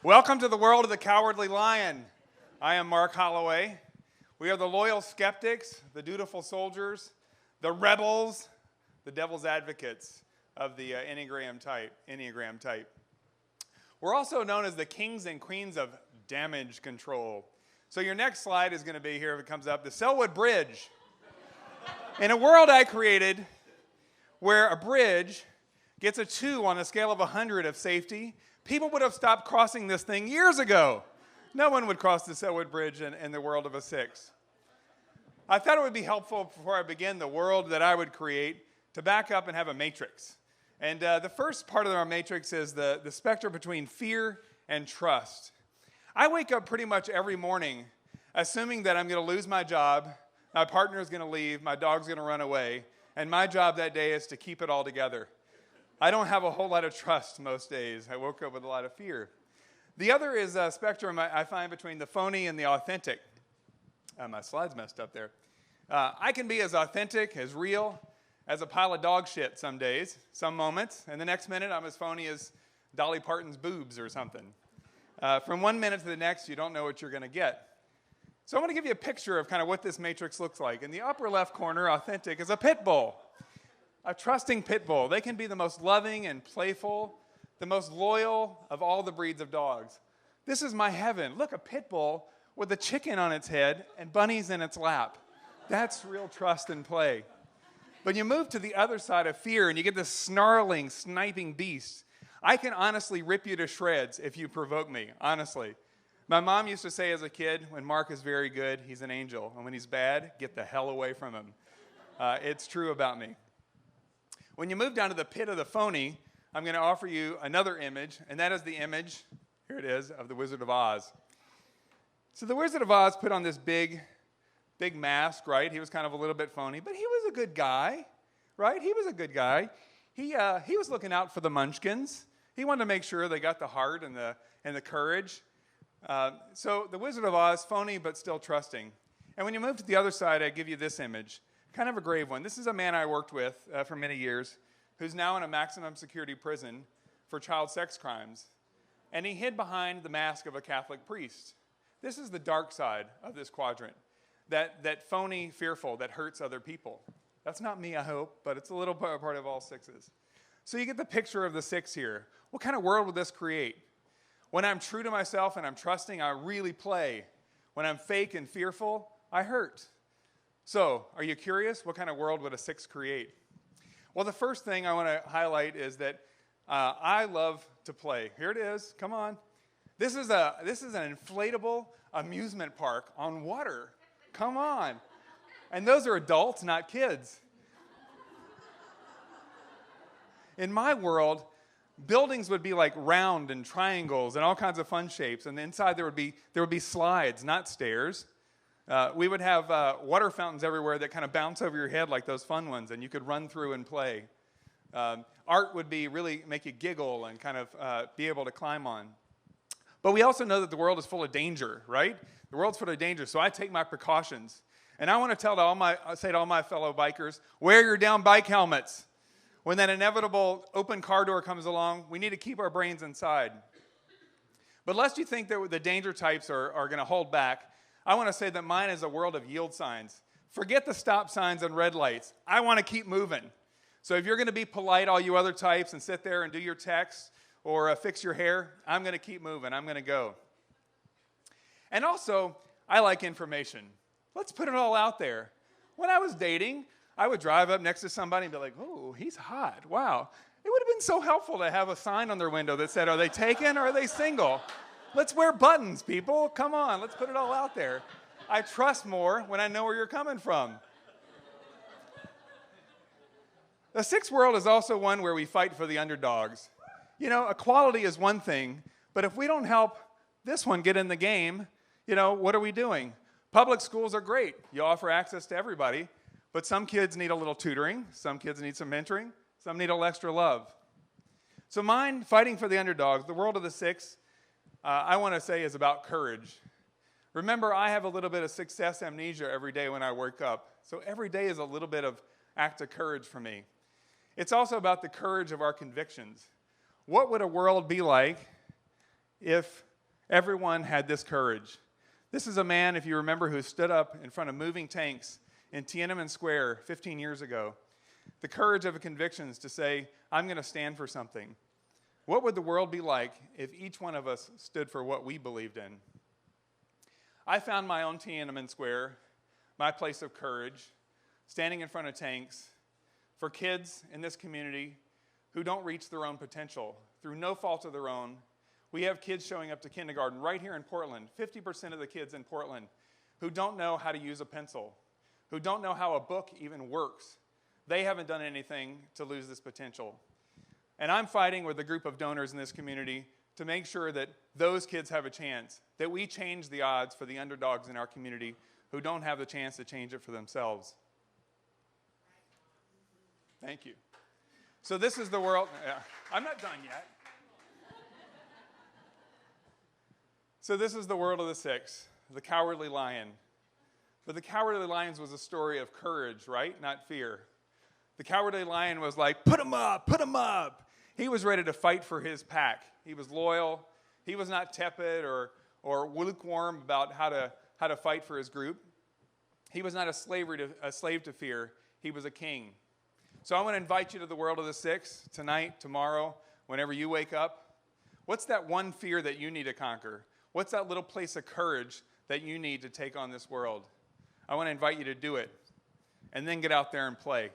Welcome to the world of the Cowardly Lion. I am Mark Holloway. We are the loyal skeptics, the dutiful soldiers, the rebels, the devil's advocates of the Enneagram type. We're also known as the kings and queens of damage control. So your next slide is going to be here, if it comes up, the Selwood Bridge. In a world I created where a bridge gets a 2 on a scale of 100 of safety, people would have stopped crossing this thing years ago. No one would cross the Selwood Bridge in the world of a 6. I thought it would be helpful before I begin the world that I would create to back up and have a matrix. And the first part of our matrix is the spectrum between fear and trust. I wake up pretty much every morning assuming that I'm going to lose my job, my partner is going to leave, my dog's going to run away, and my job that day is to keep it all together. I don't have a whole lot of trust most days. I woke up with a lot of fear. The other is a spectrum I find between the phony and the authentic. My slide's messed up there. I can be as authentic, as real, as a pile of dog shit some days, some moments, and the next minute I'm as phony as Dolly Parton's boobs or something. From one minute to the next, you don't know what you're going to get. So I want to give you a picture of kind of what this matrix looks like. In the upper left corner, authentic, is a pit bull. A trusting pit bull. They can be the most loving and playful, the most loyal of all the breeds of dogs. This is my heaven. Look, a pit bull with a chicken on its head and bunnies in its lap. That's real trust and play. But you move to the other side of fear and you get this snarling, sniping beast. I can honestly rip you to shreds if you provoke me, honestly. My mom used to say as a kid, when Mark is very good, he's an angel. And when he's bad, get the hell away from him. It's true about me. When you move down to the pit of the phony, I'm going to offer you another image, and that is the image, here it is, of the Wizard of Oz. So the Wizard of Oz put on this big mask, right? He was kind of a little bit phony, but he was a good guy, right? He was a good guy. He was looking out for the munchkins. He wanted to make sure they got the heart and the courage. So the Wizard of Oz, phony but still trusting. And when you move to the other side, I give you this image. Kind of a grave one. This is a man I worked with for many years who's now in a maximum security prison for child sex crimes. And he hid behind the mask of a Catholic priest. This is the dark side of this quadrant. That phony, fearful, that hurts other people. That's not me, I hope, but it's a little part of all 6s. So you get the picture of the 6 here. What kind of world would this create? When I'm true to myself and I'm trusting, I really play. When I'm fake and fearful, I hurt. So, are you curious? What kind of world would a 6 create? Well, the first thing I want to highlight is that I love to play. Here it is. Come on. This is an inflatable amusement park on water. Come on. And those are adults, not kids. In my world, buildings would be like round and triangles and all kinds of fun shapes. And inside there would be slides, not stairs. We would have water fountains everywhere that kind of bounce over your head like those fun ones, and you could run through and play. Art would be really make you giggle and kind of be able to climb on. But we also know that the world is full of danger, right? The world's full of danger, so I take my precautions. And I want to say to all my fellow bikers, wear your down bike helmets. When that inevitable open car door comes along, we need to keep our brains inside. But lest you think that the danger types are going to hold back, I want to say that mine is a world of yield signs. Forget the stop signs and red lights. I want to keep moving. So if you're going to be polite, all you other types, and sit there and do your text or fix your hair, I'm going to keep moving. I'm going to go. And also, I like information. Let's put it all out there. When I was dating, I would drive up next to somebody and be like, oh, he's hot. Wow. It would have been so helpful to have a sign on their window that said, are they taken or are they single? Let's wear buttons, people. Come on, let's put it all out there. I trust more when I know where you're coming from. The 6th world is also one where we fight for the underdogs. You know, equality is one thing, but if we don't help this one get in the game, you know, what are we doing? Public schools are great. You offer access to everybody, but some kids need a little tutoring, some kids need some mentoring, some need a little extra love. So mine, fighting for the underdogs, the world of the 6, I want to say is about courage. Remember, I have a little bit of success amnesia every day when I wake up. So every day is a little bit of act of courage for me. It's also about the courage of our convictions. What would a world be like if everyone had this courage. This is a man, if you remember, who stood up in front of moving tanks in Tiananmen Square 15 years ago. The courage of convictions to say, I'm going to stand for something. What would the world be like if each one of us stood for what we believed in? I found my own Tiananmen Square, my place of courage, standing in front of tanks for kids in this community who don't reach their own potential through no fault of their own. We have kids showing up to kindergarten right here in Portland, 50% of the kids in Portland, who don't know how to use a pencil, who don't know how a book even works. They haven't done anything to lose this potential. And I'm fighting with a group of donors in this community to make sure that those kids have a chance, that we change the odds for the underdogs in our community who don't have the chance to change it for themselves. Thank you. So this is the world. I'm not done yet. So this is the world of the six, the Cowardly Lion. But the Cowardly Lion was a story of courage, right? Not fear. The Cowardly Lion was like, put him up, put him up. He was ready to fight for his pack. He was loyal. He was not tepid or lukewarm about how to fight for his group. He was not a slave to fear. He was a king. So I want to invite you to the world of the six tonight, tomorrow, whenever you wake up. What's that one fear that you need to conquer? What's that little place of courage that you need to take on this world? I want to invite you to do it and then get out there and play.